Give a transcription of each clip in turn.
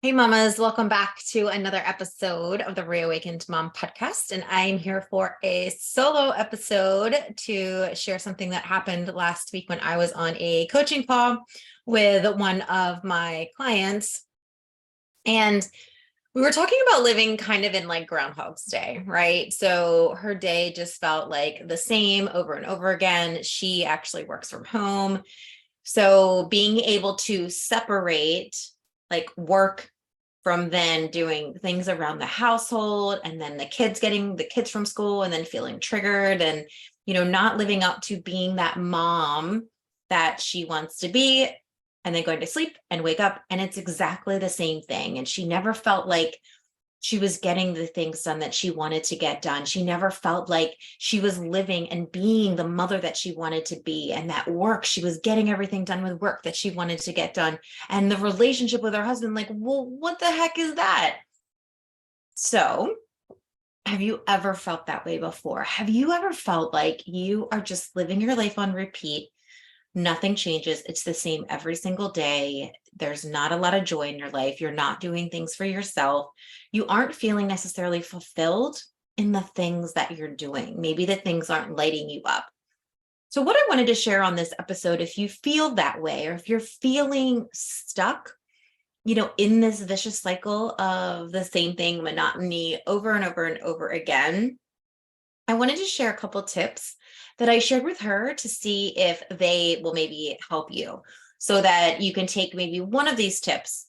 Hey, mamas, welcome back to another episode of the Reawakened Mom podcast. And I'm here for a solo episode to share something that happened last week when I was on a coaching call with one of my clients. And we were talking about living kind of in like Groundhog's Day, right? So her day just felt like the same over and over again. She actually works from home. So being able to separate like work from then doing things around the household and then the kids getting the kids from school and then feeling triggered and, not living up to being that mom that she wants to be and then going to sleep and wake up. And it's exactly the same thing. And she never felt like she was getting the things done that she wanted to get done. She never felt like she was living and being the mother that she wanted to be. And that work, she was getting everything done with work that she wanted to get done. And the relationship with her husband, like, well, what the heck is that? So, have you ever felt that way before? Have you ever felt like you are just living your life on repeat? Nothing changes. It's the same every single day. There's not a lot of joy in your life. You're not doing things for yourself. You aren't feeling necessarily fulfilled in the things that you're doing. Maybe the things aren't lighting you up. So, what I wanted to share on this episode, if you feel that way, or if you're feeling stuck, in this vicious cycle of the same thing, monotony over and over and over again, I wanted to share a couple tips that I shared with her to see if they will maybe help you so that you can take maybe one of these tips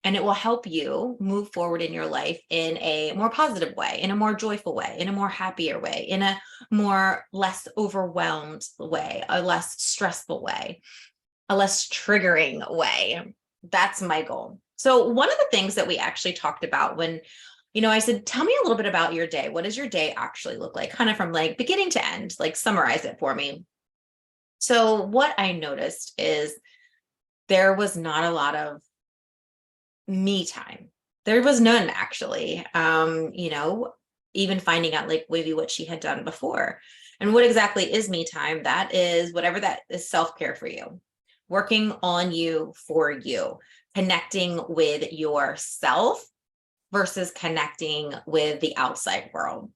and it will help you move forward in your life in a more positive way, in a more joyful way, in a more happier way, in a more less overwhelmed way, a less stressful way, a less triggering way. That's my goal. So one of the things that we actually talked about when I said, tell me a little bit about your day. What does your day actually look like? Kind of from like beginning to end, like summarize it for me. So what I noticed is there was not a lot of me time. There was none actually. Even finding out like maybe what she had done before. And what exactly is me time? That is whatever that is self-care for you. Working on you for you, connecting with yourself versus connecting with the outside world.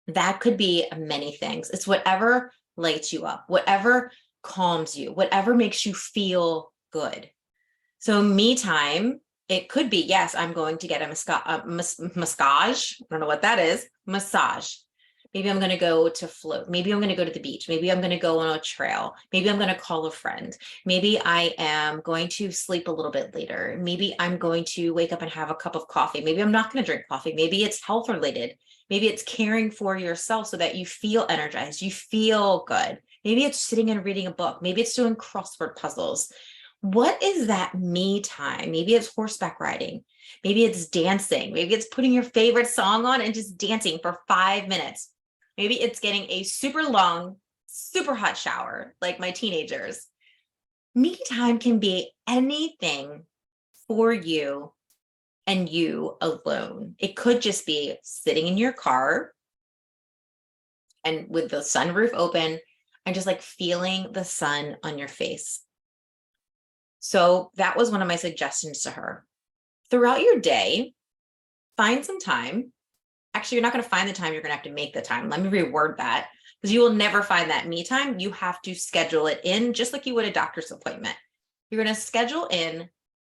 That could be many things. It's whatever lights you up, whatever calms you, whatever makes you feel good. So me time, it could be, yes, I'm going to get a massage. I don't know what that is. Massage. Maybe I'm going to go to float. Maybe I'm going to go to the beach. Maybe I'm going to go on a trail. Maybe I'm going to call a friend. Maybe I am going to sleep a little bit later. Maybe I'm going to wake up and have a cup of coffee. Maybe I'm not going to drink coffee. Maybe it's health related. Maybe it's caring for yourself so that you feel energized, you feel good. Maybe it's sitting and reading a book. Maybe it's doing crossword puzzles. What is that me time? Maybe it's horseback riding. Maybe it's dancing. Maybe it's putting your favorite song on and just dancing for 5 minutes. Maybe it's getting a super long, super hot shower like my teenagers. Me time can be anything for you and you alone. It could just be sitting in your car and with the sunroof open and just like feeling the sun on your face. So that was one of my suggestions to her. Throughout your day, find some time. Actually, you're not going to find the time. You're going to have to make the time. Let me reword that because you will never find that me time. You have to schedule it in just like you would a doctor's appointment. You're going to schedule in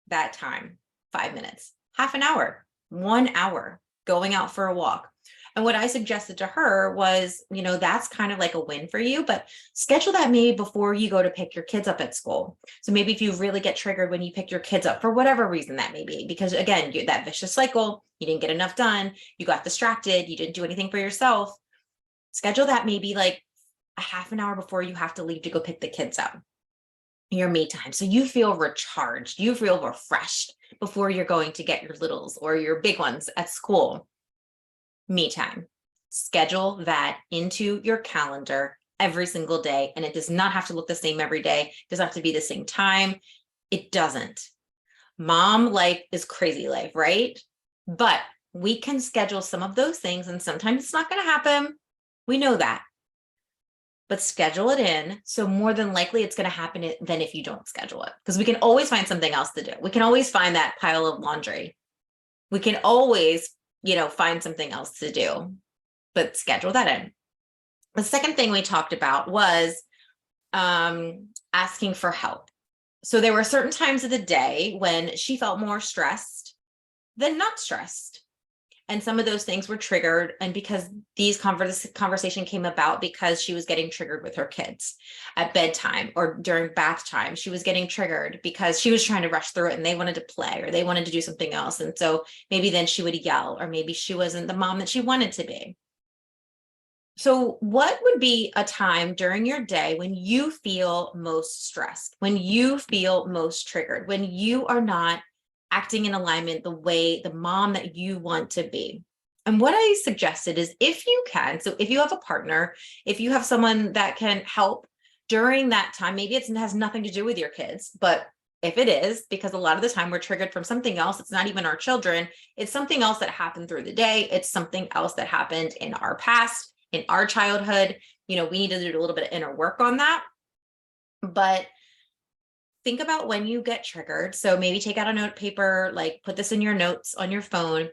that time, 5 minutes, half an hour, 1 hour, going out for a walk. And what I suggested to her was, that's kind of like a win for you, but schedule that maybe before you go to pick your kids up at school. So maybe if you really get triggered when you pick your kids up for whatever reason that may be, because again, that vicious cycle, you didn't get enough done, you got distracted, you didn't do anything for yourself. Schedule that maybe like a half an hour before you have to leave to go pick the kids up. Your me time. So you feel recharged, you feel refreshed before you're going to get your littles or your big ones at school. Me time. Schedule that into your calendar every single day. And it does not have to look the same every day. It doesn't have to be the same time. It doesn't. Mom life is crazy life, right? But we can schedule some of those things and sometimes it's not going to happen. We know that. but schedule it in. So more than likely it's going to happen than if you don't schedule it, because we can always find something else to do. We can always find that pile of laundry. We can always, find something else to do, but schedule that in. The second thing we talked about was asking for help. So there were certain times of the day when she felt more stressed than not stressed. And some of those things were triggered. And because these conversation came about because she was getting triggered with her kids at bedtime or during bath time, she was getting triggered because she was trying to rush through it and they wanted to play or they wanted to do something else. And so maybe then she would yell, or maybe she wasn't the mom that she wanted to be. So what would be a time during your day when you feel most stressed, when you feel most triggered, when you are not acting in alignment the way the mom that you want to be? And what I suggested is, if you can, so if you have a partner, if you have someone that can help during that time, maybe it has nothing to do with your kids, but if it is, because a lot of the time we're triggered from something else, it's not even our children, it's something else that happened through the day, it's something else that happened in our past, in our childhood, we need to do a little bit of inner work on that. But think about when you get triggered. So maybe take out a note paper, like put this in your notes on your phone.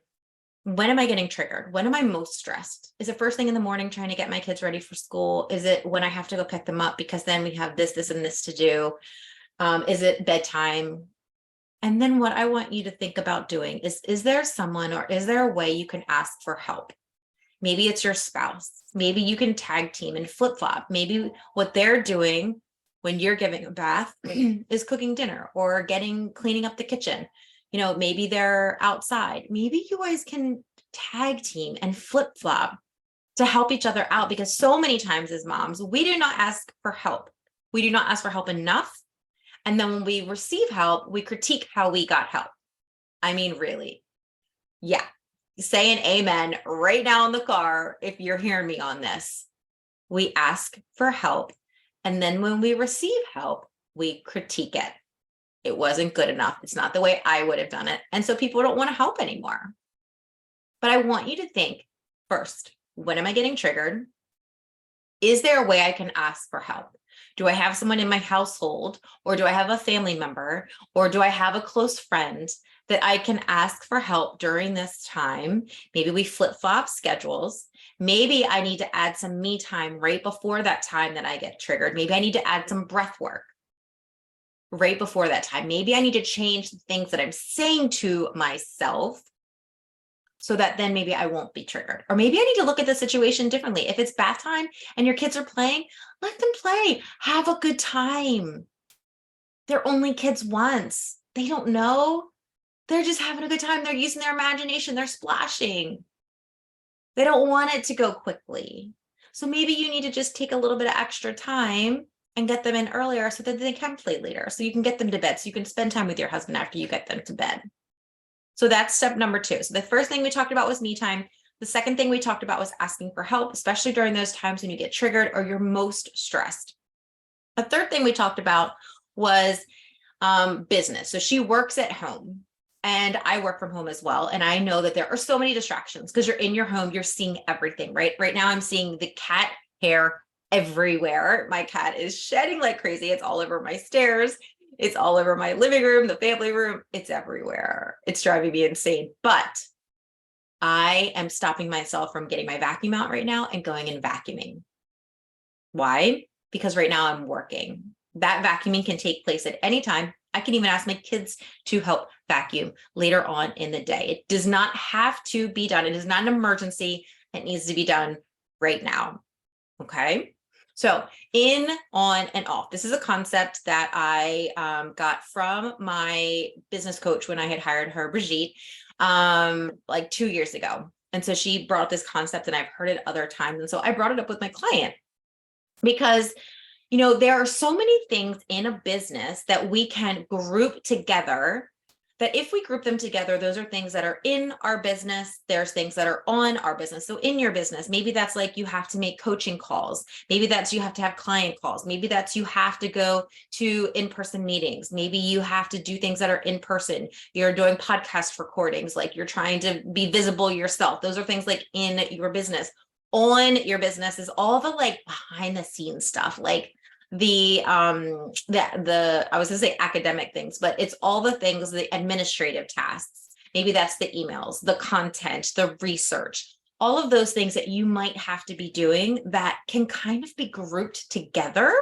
When am I getting triggered? When am I most stressed? Is it first thing in the morning trying to get my kids ready for school? Is it when I have to go pick them up because then we have this, and this to do? Is it bedtime? And then what I want you to think about doing is there someone, or is there a way you can ask for help? Maybe it's your spouse. Maybe you can tag team and flip flop. Maybe what they're doing when you're giving a bath is cooking dinner or cleaning up the kitchen. Maybe they're outside. Maybe you guys can tag team and flip flop to help each other out, because so many times as moms, we do not ask for help. We do not ask for help enough. And then when we receive help, we critique how we got help. I mean, really. Yeah. Say an amen right now in the car if you're hearing me on this. We ask for help, and then when we receive help, we critique it. It wasn't good enough. It's not the way I would have done it. And so people don't want to help anymore. But I want you to think first, when am I getting triggered? Is there a way I can ask for help? Do I have someone in my household, or do I have a family member, or do I have a close friend that I can ask for help during this time? Maybe we flip-flop schedules. Maybe I need to add some me time right before that time that I get triggered. Maybe I need to add some breath work right before that time. Maybe I need to change the things that I'm saying to myself so that then maybe I won't be triggered. Or maybe I need to look at the situation differently. If it's bath time and your kids are playing, let them play. Have a good time. They're only kids once. They don't know. They're just having a good time. They're using their imagination. They're splashing. They don't want it to go quickly. So maybe you need to just take a little bit of extra time and get them in earlier so that they can play later. So you can get them to bed. So you can spend time with your husband after you get them to bed. So that's step number 2. So the first thing we talked about was me time. The second thing we talked about was asking for help, especially during those times when you get triggered or you're most stressed. The third thing we talked about was business. So she works at home and I work from home as well. And I know that there are so many distractions because you're in your home, you're seeing everything, right? Right now I'm seeing the cat hair everywhere. My cat is shedding like crazy. It's all over my stairs. It's all over my living room, the family room. It's everywhere. It's driving me insane. But I am stopping myself from getting my vacuum out right now and going and vacuuming. Why? Because right now I'm working. That vacuuming can take place at any time. I can even ask my kids to help vacuum later on in the day. It does not have to be done. It is not an emergency. It needs to be done right now. Okay. So in, on, and off. This is a concept that I got from my business coach when I had hired her, Brigitte, like 2 years ago. And so she brought up this concept and I've heard it other times. And so I brought it up with my client because, there are so many things in a business that we can group together, that if we group them together, those are things that are in our business. There's things that are on our business. So in your business, maybe that's like you have to make coaching calls. Maybe that's you have to have client calls. Maybe that's you have to go to in-person meetings. Maybe you have to do things that are in person. You're doing podcast recordings, like you're trying to be visible yourself. Those are things like in your business. on your business is all the like behind the scenes stuff, like the I was gonna say academic things, but it's all the things, the administrative tasks. Maybe that's the emails, the content, the research, all of those things that you might have to be doing that can kind of be grouped together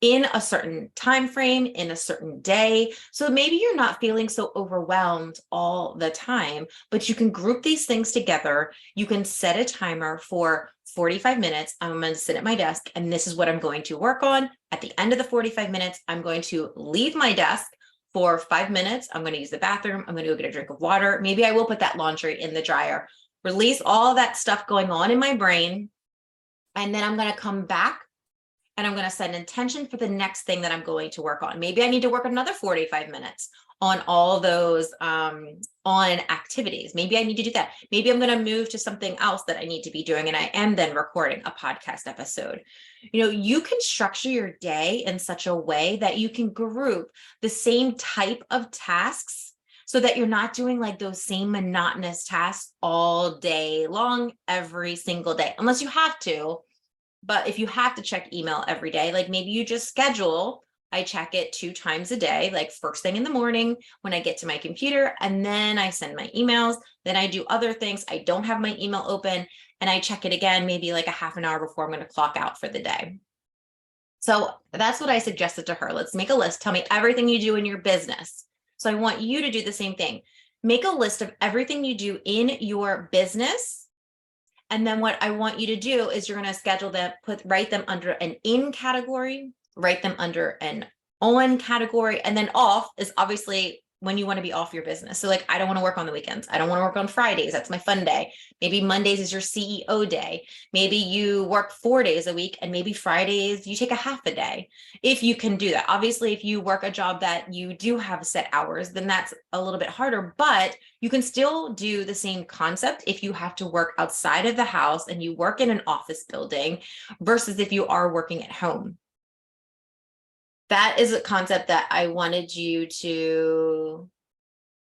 in a certain time frame, in a certain day. So maybe you're not feeling so overwhelmed all the time, but you can group these things together. You can set a timer for 45 minutes. I'm going to sit at my desk and this is what I'm going to work on. At the end of the 45 minutes, I'm going to leave my desk for 5 minutes. I'm going to use the bathroom. I'm going to go get a drink of water. Maybe I will put that laundry in the dryer, release all that stuff going on in my brain. And then I'm going to come back and I'm going to set an intention for the next thing that I'm going to work on. Maybe I need to work another 45 minutes on all those on activities. Maybe I need to do that. Maybe I'm going to move to something else that I need to be doing. And I am then recording a podcast episode. You know, you can structure your day in such a way that you can group the same type of tasks so that you're not doing like those same monotonous tasks all day long, every single day, unless you have to. But if you have to check email every day, like maybe you just schedule, I check it 2 times a day, like first thing in the morning when I get to my computer, and then I send my emails. Then I do other things. I don't have my email open and I check it again, maybe like a half an hour before I'm going to clock out for the day. So that's what I suggested to her. Let's make a list. Tell me everything you do in your business. So I want you to do the same thing. Make a list of everything you do in your business. And then what I want you to do is you're going to schedule them, write them under an in category, write them under an on category, and then off is obviously when you want to be off your business. So like, I don't want to work on the weekends. I don't want to work on Fridays. That's my fun day. Maybe Mondays is your CEO day. Maybe you work 4 days a week and maybe Fridays you take a half a day. If you can do that. Obviously, if you work a job that you do have set hours, then that's a little bit harder, but you can still do the same concept if you have to work outside of the house and you work in an office building versus if you are working at home. That is a concept that I wanted you to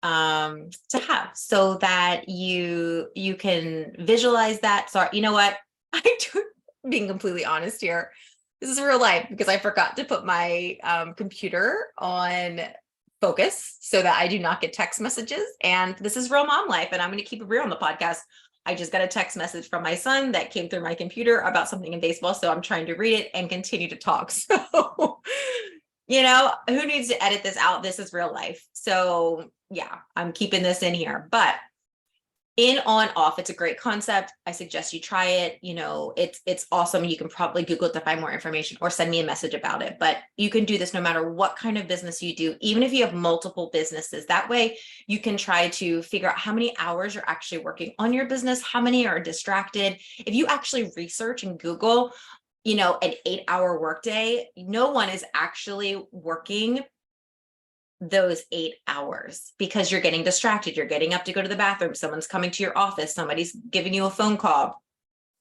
have so that you can visualize that. Sorry, you know what? Being completely honest here, this is real life because I forgot to put my computer on focus so that I do not get text messages. And this is real mom life, and I'm going to keep it real on the podcast. I just got a text message from my son that came through my computer about something in baseball. So I'm trying to read it and continue to talk. So, you know, who needs to edit this out? This is real life. So yeah, I'm keeping this in here, but in, on, off, it's a great concept. I suggest you try it. You know, it's awesome. You can probably Google it to find more information or send me a message about it, but you can do this no matter what kind of business you do, even if you have multiple businesses. That way you can try to figure out how many hours you're actually working on your business, how many are distracted. If you actually research and Google, you know, an 8-hour workday, no one is actually working those 8 hours because you're getting distracted. You're getting up to go to the bathroom. Someone's coming to your office. Somebody's giving you a phone call.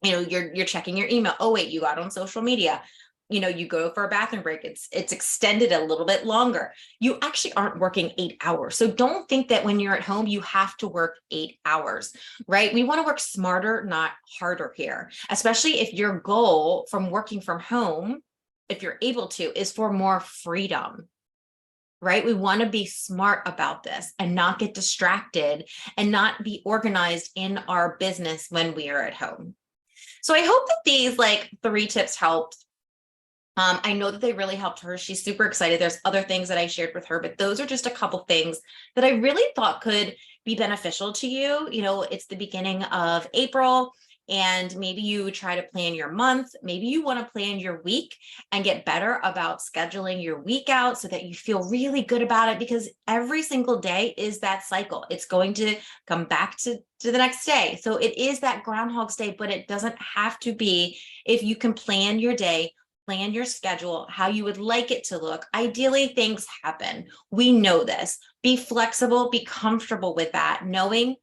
You know, you're checking your email. Oh, wait, you got on social media. You know, you go for a bathroom break. It's extended a little bit longer. You actually aren't working 8 hours. So don't think that when you're at home, you have to work 8 hours, right? We want to work smarter, not harder here, especially if your goal from working from home, if you're able to, is for more freedom. Right? We want to be smart about this and not get distracted and not be organized in our business when we are at home. So I hope that these like 3 tips helped. I know that they really helped her. She's super excited. There's other things that I shared with her, but those are just a couple things that I really thought could be beneficial to you. You know, it's the beginning of April. And maybe you try to plan your month. Maybe you want to plan your week and get better about scheduling your week out so that you feel really good about it, because every single day is that cycle. It's going to come back to the next day. So it is that Groundhog's Day, but it doesn't have to be. If you can plan your day, plan your schedule, how you would like it to look. Ideally, things happen. We know this. Be flexible, be comfortable with that, knowing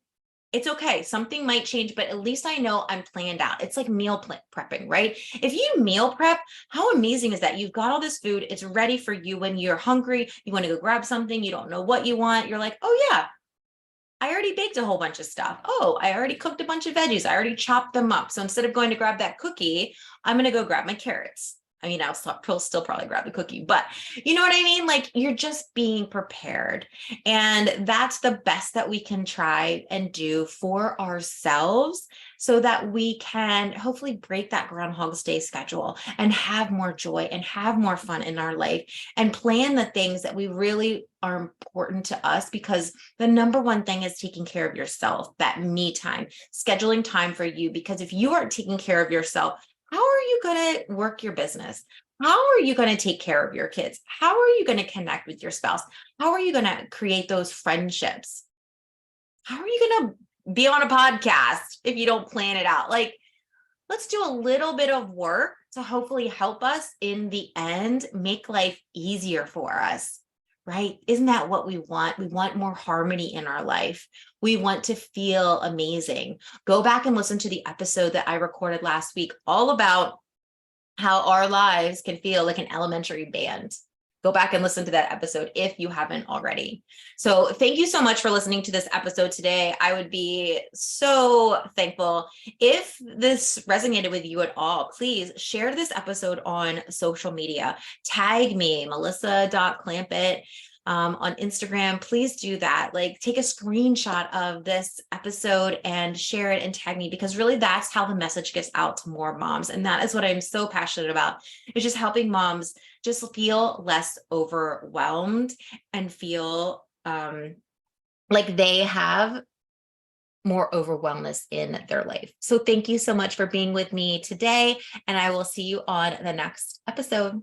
it's okay. Something might change, but at least I know I'm planned out. It's like meal prepping, right? If you meal prep, how amazing is that? You've got all this food. It's ready for you when you're hungry. You want to go grab something. You don't know what you want. You're like, oh yeah, I already baked a whole bunch of stuff. Oh, I already cooked a bunch of veggies. I already chopped them up. So instead of going to grab that cookie, I'm going to go grab my carrots. I mean, I'll still probably grab the cookie, but you know what I mean? Like, you're just being prepared. And that's the best that we can try and do for ourselves so that we can hopefully break that Groundhog's Day schedule and have more joy and have more fun in our life and plan the things that we really are important to us, because the number one thing is taking care of yourself, that me time, scheduling time for you. Because if you aren't taking care of yourself, how are you going to work your business? How are you going to take care of your kids? How are you going to connect with your spouse? How are you going to create those friendships? How are you going to be on a podcast if you don't plan it out? Like, let's do a little bit of work to hopefully help us in the end make life easier for us, right? Isn't that what we want? We want more harmony in our life. We want to feel amazing. Go back and listen to the episode that I recorded last week, all about how our lives can feel like an elementary band. Go back and listen to that episode if you haven't already. So thank you so much for listening to this episode today. I would be so thankful if this resonated with you at all. Please share this episode on social media. Tag me, melissa.clampett. On Instagram, please do that. Like, take a screenshot of this episode and share it and tag me, because really that's how the message gets out to more moms. And that is what I'm so passionate about, is just helping moms just feel less overwhelmed and feel like they have more overwhelmness in their life. So thank you so much for being with me today, and I will see you on the next episode.